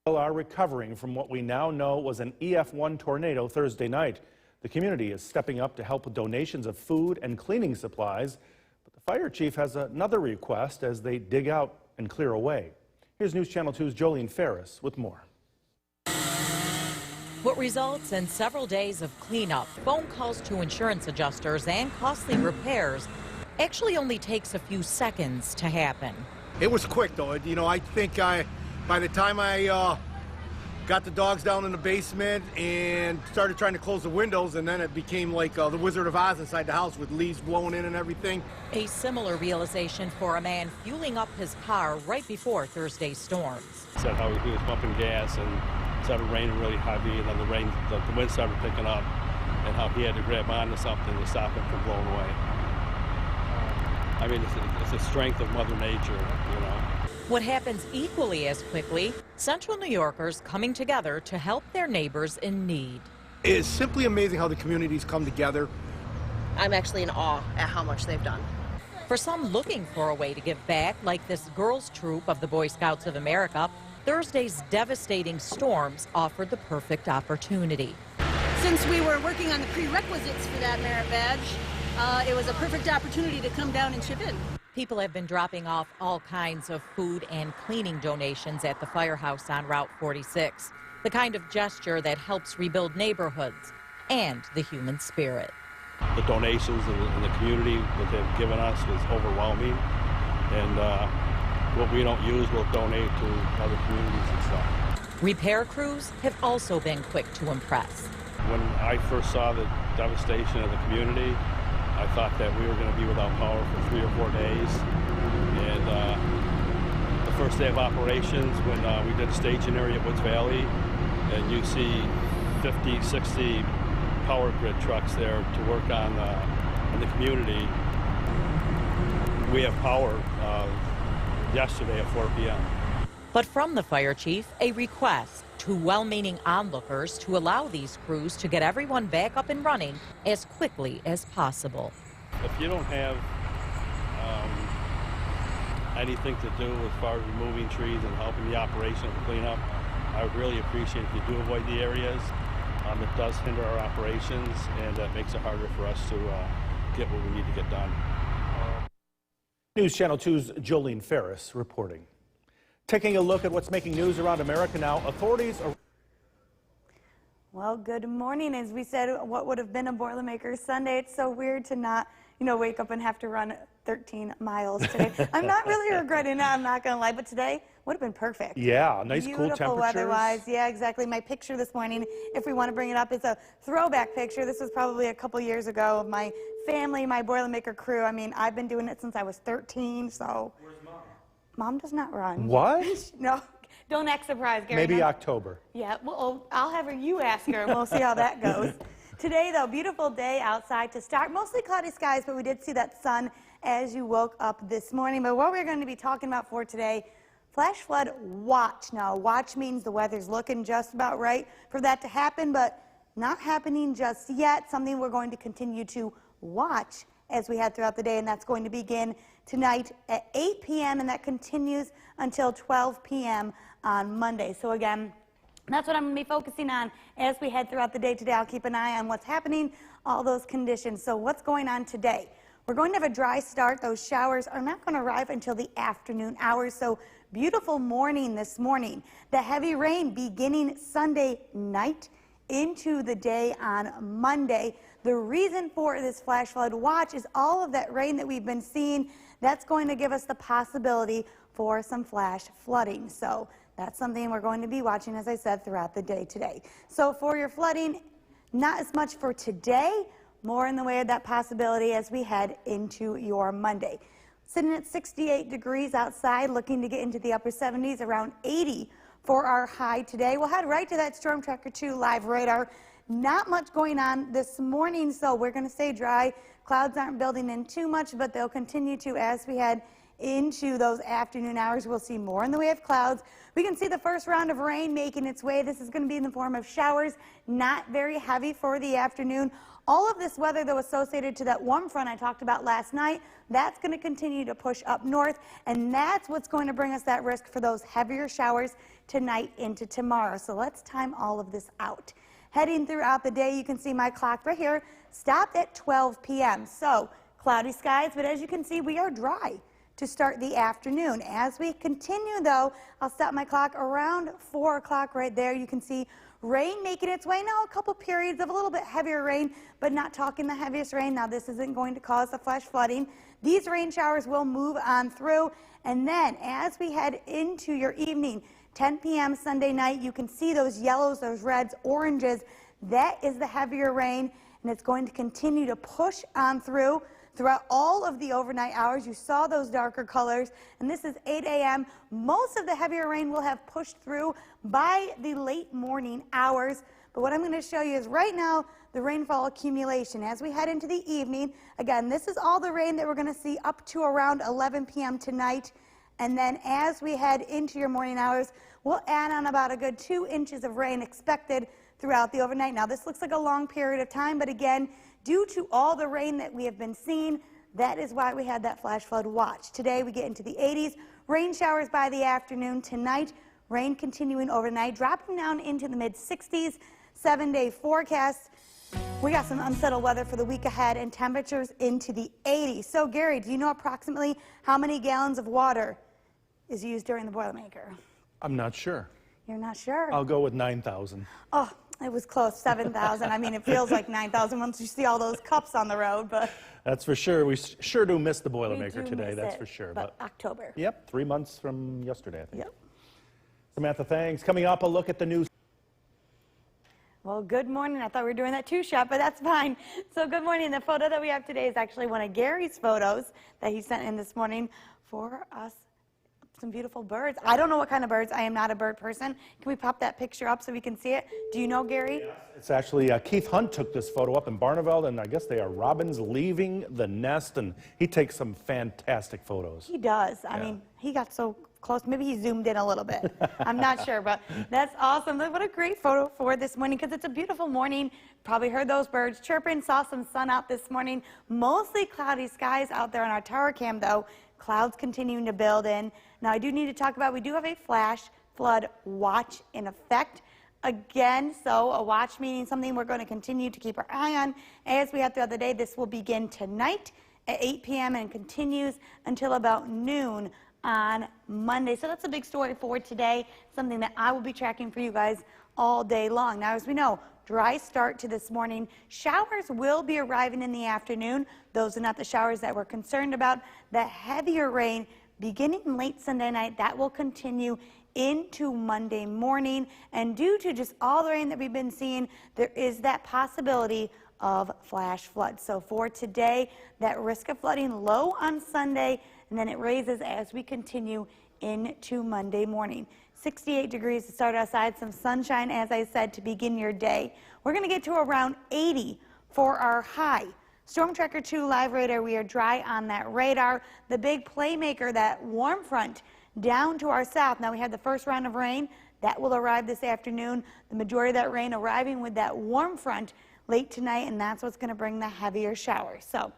Are recovering from what we now know was an EF1 tornado Thursday night. The community is stepping up to help with donations of food and cleaning supplies, but the fire chief has another request as they dig out and clear away. Here's News Channel 2's Jolene Ferris with more. What results in several days of cleanup, phone calls to insurance adjusters, and costly repairs actually only takes a few seconds to happen. It was quick, though. You know, I think by the time I got the dogs down in the basement and started trying to close the windows, and then it became like the Wizard of Oz inside the house with leaves blowing in and everything. A similar realization for a man fueling up his car right before Thursday's storms. Said how he was pumping gas and started raining really heavy, and then the wind started picking up, and how he had to grab onto something to stop him from blowing away. I mean, it's the strength of Mother Nature, you know. What happens equally as quickly, Central New Yorkers coming together to help their neighbors in need. It is simply amazing how the communities come together. I'm actually in awe at how much they've done. For some looking for a way to give back, like this girls' troop of the Boy Scouts of America, Thursday's devastating storms offered the perfect opportunity. Since we were working on the prerequisites for that merit badge, it was a perfect opportunity to come down and chip in. People have been dropping off all kinds of food and cleaning donations at the firehouse on Route 46, the kind of gesture that helps rebuild neighborhoods and the human spirit. The donations in the community that they've given us was overwhelming, and what we don't use we'll donate to other communities and stuff. Repair crews have also been quick to impress. When I first saw the devastation of the community, I thought that we were going to be without power for 3 or 4 days. And the first day of operations, when we did a staging area at Woods Valley, and you see 50, 60 power grid trucks there to work on in the community. We have power yesterday at 4 p.m. But from the fire chief, a request to well-meaning onlookers to allow these crews to get everyone back up and running as quickly as possible. If you don't have anything to do as far as removing trees and helping the operation of the cleanup, I would really appreciate if you do avoid the areas. It does hinder our operations, and that makes it harder for us to get what we need to get done. News Channel 2's Jolene Ferris reporting. Taking a look at what's making news around America now, authorities are... Well, good morning. As we said, what would have been a Boilermaker Sunday, it's so weird to not, wake up and have to run 13 miles today. I'm not really regretting it, I'm not going to lie, but today would have been perfect. Yeah, nice cool temperatures. Beautiful weather-wise. Yeah, exactly. My picture this morning, if we want to bring it up, is a throwback picture. This was probably a couple years ago of my family, my Boilermaker crew. I mean, I've been doing it since I was 13, so... Where's Mom? Mom does not run. What? No. Don't act surprised, Gary. Maybe October. Yeah, well, I'll have you ask her, and we'll see how that goes. Today, though, beautiful day outside to start. Mostly cloudy skies, but we did see that sun as you woke up this morning. But what we're going to be talking about for today, flash flood watch. Now, watch means the weather's looking just about right for that to happen, but not happening just yet. Something we're going to continue to watch as we head throughout the day, and that's going to begin tonight at 8 p.m., and that continues until 12 p.m. on Monday. So again, that's what I'm going to be focusing on as we head throughout the day today. I'll keep an eye on what's happening, all those conditions. So what's going on today? We're going to have a dry start. Those showers are not going to arrive until the afternoon hours. So beautiful morning this morning. The heavy rain beginning Sunday night into the day on Monday. The reason for this flash flood watch is all of that rain that we've been seeing. That's going to give us the possibility for some flash flooding. So that's something we're going to be watching, as I said, throughout the day today. So for your flooding, not as much for today, more in the way of that possibility as we head into your Monday. Sitting at 68 degrees outside, looking to get into the upper 70s, around 80 for our high today. We'll head right to that Storm Tracker 2 live radar. Not much going on this morning, so we're going to stay dry. Clouds aren't building in too much, but they'll continue to as we head into those afternoon hours, we'll see more in the way of clouds. We can see the first round of rain making its way. This is going to be in the form of showers, not very heavy for the afternoon. All of this weather, though, associated to that warm front I talked about last night, that's going to continue to push up north, and that's what's going to bring us that risk for those heavier showers tonight into tomorrow. So let's time all of this out. Heading throughout the day, you can see my clock right here stopped at 12 p.m. So cloudy skies, but as you can see, we are dry to start the afternoon. As we continue, though, I'll stop my clock around 4 o'clock right there. You can see rain making its way. Now, a couple periods of a little bit heavier rain, but not talking the heaviest rain. Now, this isn't going to cause the flash flooding. These rain showers will move on through. And then as we head into your evening, 10 p.m. Sunday night, you can see those yellows, those reds, oranges. That is the heavier rain, and it's going to continue to push on through. Throughout all of the overnight hours, you saw those darker colors, and this is 8 a.m. Most of the heavier rain will have pushed through by the late morning hours. But what I'm going to show you is right now the rainfall accumulation. As we head into the evening, again, this is all the rain that we're going to see up to around 11 p.m. tonight. And then as we head into your morning hours, we'll add on about a good 2 inches of rain expected throughout the overnight. Now, this looks like a long period of time, but again, due to all the rain that we have been seeing, that is why we had that flash flood watch. Today we get into the 80s, rain showers by the afternoon. Tonight, rain continuing overnight, dropping down into the mid-60s. 7-day forecast. We got some unsettled weather for the week ahead and temperatures into the 80s. So Gary, do you know approximately how many gallons of water is used during the Boilermaker? I'm not sure. You're not sure? I'll go with 9,000. Oh, it was close, 7,000. I mean, it feels like 9,000 once you see all those cups on the road, but That's for sure. We sure do miss the we Boilermaker do today, miss that's it, for sure. But October. Yep, 3 months from yesterday, I think. Yep. Samantha, thanks. Coming up, a look at the news. Well, good morning. I thought we were doing that two-shot, but that's fine. So good morning. The photo that we have today is actually one of Gary's photos that he sent in this morning for us. Some beautiful birds. I don't know what kind of birds. I am not a bird person. Can we pop that picture up so we can see it? Do you know, Gary? Yes. It's actually Keith Hunt took this photo up in Barneveld, and I guess they are robins leaving the nest, and he takes some fantastic photos. He does. I mean, he got so close. Maybe he zoomed in a little bit. I'm not sure, but that's awesome. What a great photo for this morning, because it's a beautiful morning. Probably heard those birds chirping, saw some sun out this morning. Mostly cloudy skies out there on our tower cam, though. Clouds continuing to build in. Now, I do need to talk about, we do have a flash flood watch in effect. Again, so a watch meaning something we're going to continue to keep our eye on. As we had throughout the day, this will begin tonight at 8 p.m. and continues until about noon on Monday. So that's a big story for today, something that I will be tracking for you guys all day long. Now, as we know, dry start to this morning. Showers will be arriving in the afternoon. Those are not the showers that we're concerned about. The heavier rain beginning late Sunday night, that will continue into Monday morning. And due to just all the rain that we've been seeing, there is that possibility of flash floods. So for today, that risk of flooding low on Sunday, and then it raises as we continue into Monday morning. 68 degrees to start outside, some sunshine, as I said, to begin your day. We're going to get to around 80 for our high. Storm Tracker 2 live radar, we are dry on that radar. The big playmaker, that warm front down to our south. Now we have the first round of rain. That will arrive this afternoon. The majority of that rain arriving with that warm front late tonight, and that's what's going to bring the heavier showers. So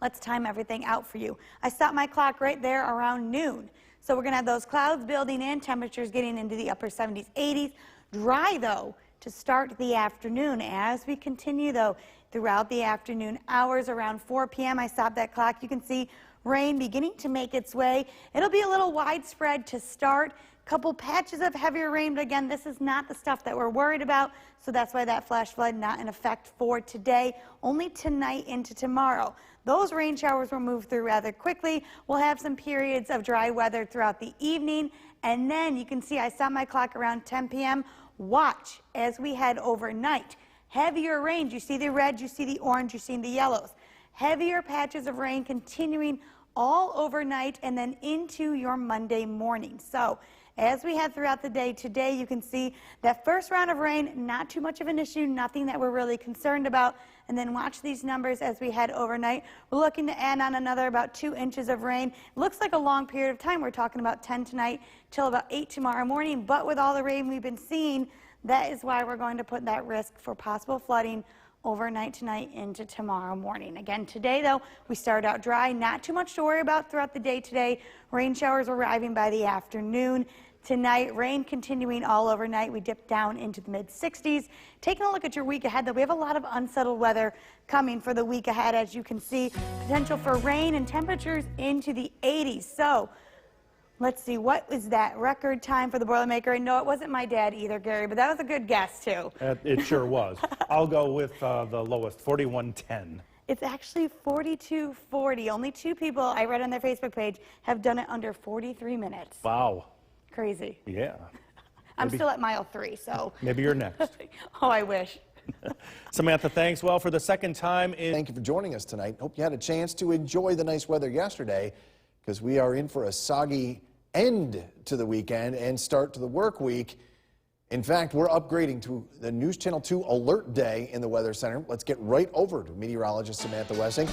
let's time everything out for you. I stopped my clock right there around noon. So we're going to have those clouds building in, temperatures getting into the upper 70s, 80s. Dry, though, to start the afternoon. As we continue, though, throughout the afternoon hours around 4 p.m., I stopped that clock. You can see rain beginning to make its way. It'll be a little widespread to start. Couple patches of heavier rain, but again, this is not the stuff that we're worried about, so that's why that flash flood not in effect for today, only tonight into tomorrow. Those rain showers will move through rather quickly. We'll have some periods of dry weather throughout the evening, and then you can see I stopped my clock around 10 p.m. Watch as we head overnight. Heavier rain, you see the red, you see the orange, you see the yellows. Heavier patches of rain continuing all overnight and then into your Monday morning. So as we head throughout the day today, you can see that first round of rain, not too much of an issue, nothing that we're really concerned about. And then watch these numbers as we head overnight. We're looking to add on another about 2 inches of rain. Looks like a long period of time. We're talking about 10 tonight till about 8 tomorrow morning. But with all the rain we've been seeing, that is why we're going to put that risk for possible flooding overnight tonight into tomorrow morning. Again, today, though, we start out dry. Not too much to worry about throughout the day today. Rain showers arriving by the afternoon. Tonight, rain continuing all overnight. We dip down into the mid-60s. Taking a look at your week ahead, though, we have a lot of unsettled weather coming for the week ahead. As you can see, potential for rain and temperatures into the 80s. So let's see, what was that record time for the Boilermaker? And no, it wasn't my dad either, Gary, but that was a good guess, too. It sure was. I'll go with the lowest, 41:10. It's actually 42:40. Only 2 people I read on their Facebook page have done it under 43 minutes. Wow. Crazy. Yeah. I'm still at mile 3, so. Maybe you're next. Oh, I wish. Samantha, thanks. Well, for the second time in... Thank you for joining us tonight. Hope you had a chance to enjoy the nice weather yesterday, because we are in for a soggy end to the weekend and start to the work week. In fact, we're upgrading to the News Channel 2 Alert Day in the Weather Center. Let's get right over to meteorologist Samantha Wessing.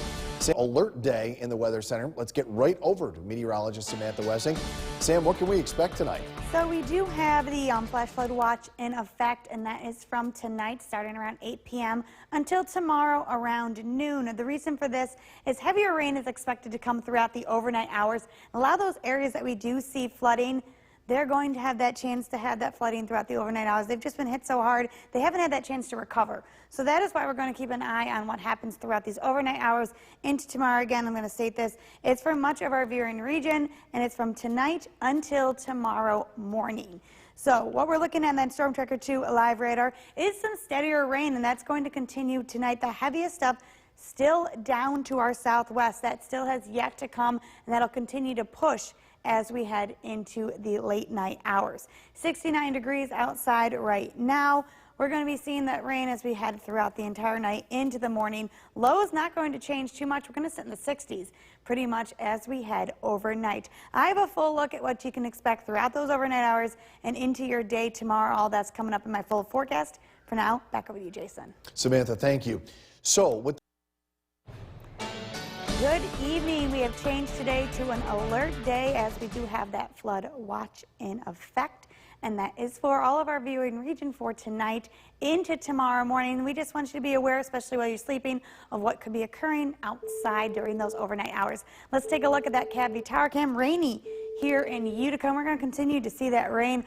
Alert Day in the Weather Center. Let's get right over to meteorologist Samantha Wessing. Sam, what can we expect tonight? So we do have the flash flood watch in effect, and that is from tonight starting around 8 p.m. until tomorrow around noon. The reason for this is heavier rain is expected to come throughout the overnight hours. A lot of those areas that we do see flooding, they're going to have that chance to have that flooding throughout the overnight hours. They've just been hit so hard, they haven't had that chance to recover. So that is why we're going to keep an eye on what happens throughout these overnight hours into tomorrow. Again, I'm going to state this. It's for much of our viewing region, and it's from tonight until tomorrow morning. So what we're looking at in that Storm Tracker 2 Live Radar is some steadier rain, and that's going to continue tonight. The heaviest stuff still down to our southwest. That still has yet to come, and that'll continue to push as we head into the late night hours. 69 degrees outside right now. We're going to be seeing that rain as we head throughout the entire night into the morning. Low is not going to change too much. We're going to sit in the 60s pretty much as we head overnight. I have a full look at what you can expect throughout those overnight hours and into your day tomorrow. All that's coming up in my full forecast. For now, back over to you, Jason. Samantha, thank you. So, with Good evening. We have changed today to an alert day as we do have that flood watch in effect. And that is for all of our viewing region for tonight into tomorrow morning. We just want you to be aware, especially while you're sleeping, of what could be occurring outside during those overnight hours. Let's take a look at that CAVV Tower Cam. Rainy here in Utica. We're going to continue to see that rain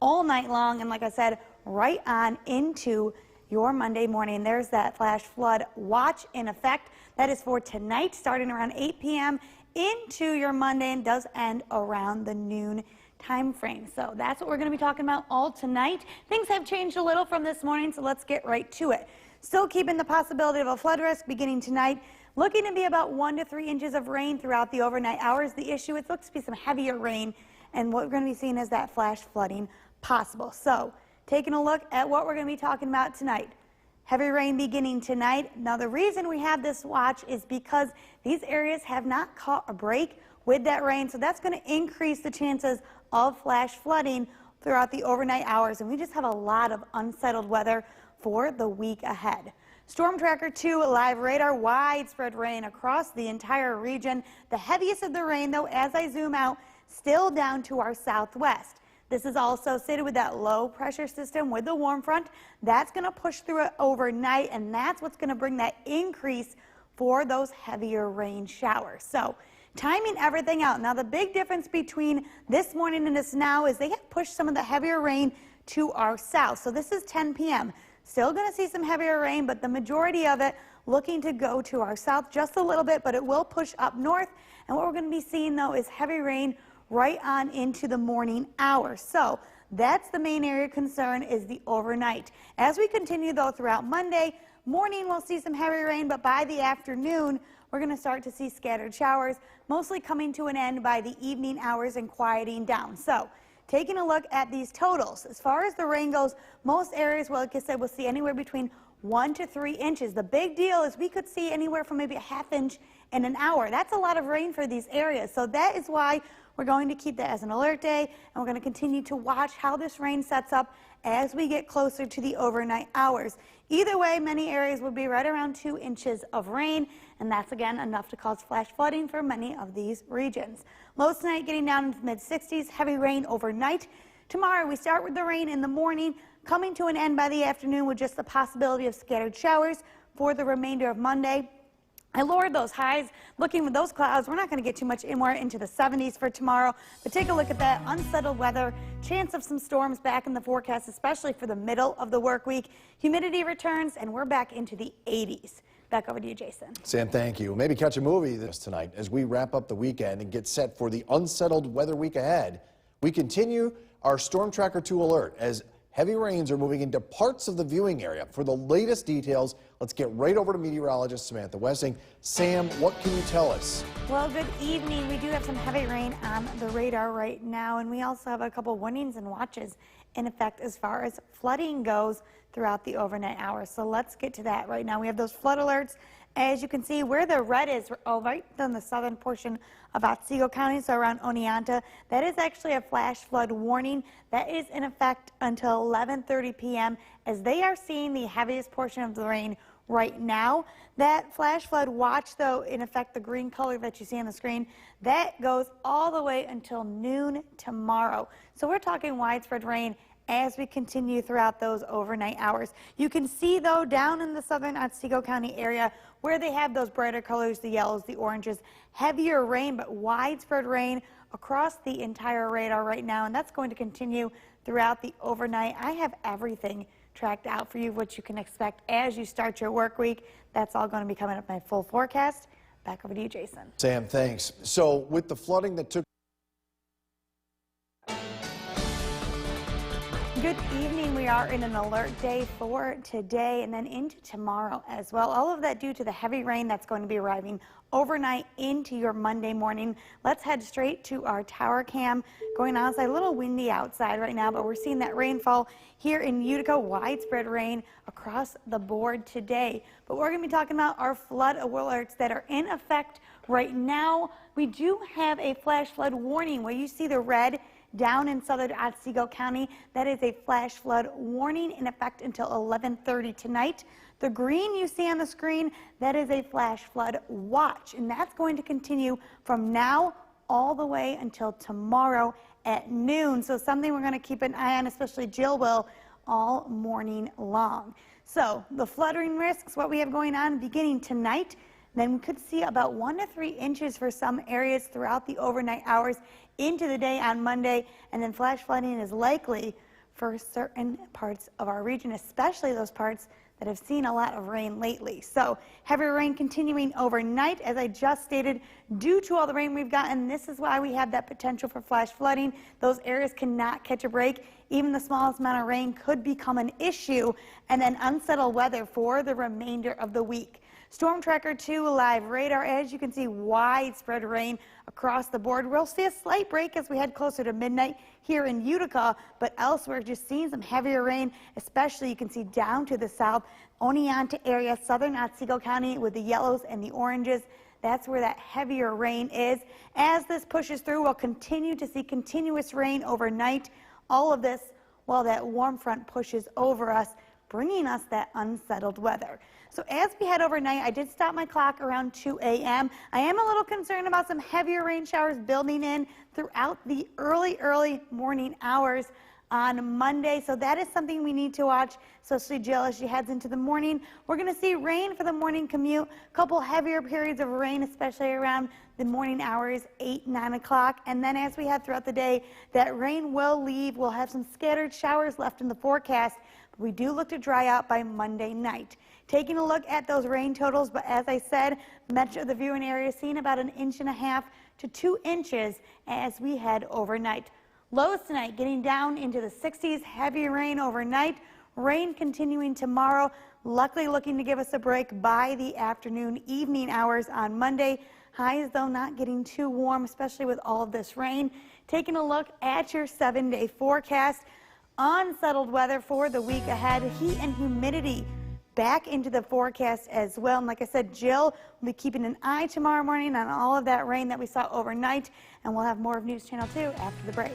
all night long. And like I said, right on into your Monday morning. There's that flash flood watch in effect. That is for tonight, starting around 8 p.m. into your Monday, and does end around the noon time frame. So that's what we're going to be talking about all tonight. Things have changed a little from this morning, so let's get right to it. Still keeping the possibility of a flood risk beginning tonight. Looking to be about 1 to 3 inches of rain throughout the overnight hours. The issue, it looks to be some heavier rain, and what we're going to be seeing is that flash flooding possible. So taking a look at what we're going to be talking about tonight. Heavy rain beginning tonight. Now, the reason we have this watch is because these areas have not caught a break with that rain, so that's going to increase the chances of flash flooding throughout the overnight hours, and we just have a lot of unsettled weather for the week ahead. Storm Tracker 2 Live Radar, widespread rain across the entire region. The heaviest of the rain, though, as I zoom out, still down to our southwest. This is all associated with that low pressure system with the warm front. That's going to push through it overnight, and that's what's going to bring that increase for those heavier rain showers. So timing everything out. Now, the big difference between this morning and this now is they have pushed some of the heavier rain to our south. So this is 10 p.m. Still going to see some heavier rain, but the majority of it looking to go to our south just a little bit, but it will push up north. And what we're going to be seeing, though, is heavy rain right on into the morning hours. So that's the main area of concern, is the overnight. As we continue, though, throughout Monday morning, we'll see some heavy rain, but by the afternoon, we're going to start to see scattered showers, mostly coming to an end by the evening hours and quieting down. So taking a look at these totals, as far as the rain goes, most areas, well, like I said, we'll see anywhere between 1 to 3 inches. The big deal is we could see anywhere from maybe a ½ inch in an hour. That's a lot of rain for these areas. So that is why we're going to keep that as an alert day, and we're going to continue to watch how this rain sets up as we get closer to the overnight hours. Either way, many areas will be right around 2 inches of rain, and that's again enough to cause flash flooding for many of these regions. Lows tonight getting down into the mid-60s, heavy rain overnight. Tomorrow we start with the rain in the morning, coming to an end by the afternoon with just the possibility of scattered showers for the remainder of Monday. I lowered those highs. Looking with those clouds, we're not going to get too much more into the 70s for tomorrow. But take a look at that unsettled weather. Chance of some storms back in the forecast, especially for the middle of the work week. Humidity returns, and we're back into the 80s. Back over to you, Jason. Sam, thank you. Maybe catch a movie this tonight as we wrap up the weekend and get set for the unsettled weather week ahead. We continue our Storm Tracker 2 alert as heavy rains are moving into parts of the viewing area. For the latest details, let's get right over to meteorologist Samantha Wessing. Sam, what can you tell us? Well, good evening. We do have some heavy rain on the radar right now, and we also have a couple warnings and watches in effect as far as flooding goes throughout the overnight hours. So let's get to that right now. We have those flood alerts. As you can see, where the red is, right in the southern portion of Otsego County, so around Oneonta, that is actually a flash flood warning. That is in effect until 11:30 p.m. as they are seeing the heaviest portion of the rain right now. That flash flood watch, though, in effect, the green color that you see on the screen, that goes all the way until noon tomorrow. So we're talking widespread rain as we continue throughout those overnight hours. You can see, though, down in the southern Otsego County area where they have those brighter colors, the yellows, the oranges, heavier rain, but widespread rain across the entire radar right now, and that's going to continue throughout the overnight. I have everything tracked out for you, what you can expect as you start your work week. That's all going to be coming up in my full forecast. Back over to you, Jason. Sam, thanks. So with the flooding that took Good evening. We are in an alert day for today and then into tomorrow as well. All of that due to the heavy rain that's going to be arriving overnight into your Monday morning. Let's head straight to our tower cam. Going outside, a little windy outside right now, but we're seeing that rainfall here in Utica, widespread rain across the board today. But we're going to be talking about our flood alerts that are in effect right now. We do have a flash flood warning where you see the red down in southern Otsego County. That is a flash flood warning in effect until 11:30 tonight. The green you see on the screen, that is a flash flood watch, and that's going to continue from now all the way until tomorrow at noon. So something we're going to keep an eye on, especially Jill will, all morning long. So the flooding risks, what we have going on beginning tonight, then we could see about 1 to 3 inches for some areas throughout the overnight hours into the day on Monday, and then flash flooding is likely for certain parts of our region, especially those parts that have seen a lot of rain lately. So heavy rain continuing overnight, as I just stated, due to all the rain we've gotten. This is why we have that potential for flash flooding. Those areas cannot catch a break. Even the smallest amount of rain could become an issue, and then unsettled weather for the remainder of the week. Storm Tracker 2 live radar, as you can see, widespread rain across the board. We'll see a slight break as we head closer to midnight here in Utica, but elsewhere just seeing some heavier rain, especially you can see down to the south, Oneonta area, southern Otsego County with the yellows and the oranges. That's where that heavier rain is. As this pushes through, we'll continue to see continuous rain overnight. All of this while that warm front pushes over us, bringing us that unsettled weather. So as we head overnight, I did stop my clock around 2 a.m. I am a little concerned about some heavier rain showers building in throughout the early morning hours on Monday. So that is something we need to watch, especially Jill as she heads into the morning. We're going to see rain for the morning commute, a couple heavier periods of rain, especially around the morning hours, 8, 9 o'clock. And then as we head throughout the day, that rain will leave. We'll have some scattered showers left in the forecast, but we do look to dry out by Monday night. Taking a look at those rain totals, but as I said, much of the viewing area seeing about 1.5 inches to 2 inches as we head overnight. Lows tonight getting down into the 60s, heavy rain overnight, rain continuing tomorrow, luckily looking to give us a break by the afternoon, evening hours on Monday. Highs, though, not getting too warm, especially with all of this rain. Taking a look at your 7-day forecast, unsettled weather for the week ahead, heat and humidity back into the forecast as well. And like I said, Jill will be keeping an eye tomorrow morning on all of that rain that we saw overnight. And we'll have more of News Channel 2 after the break.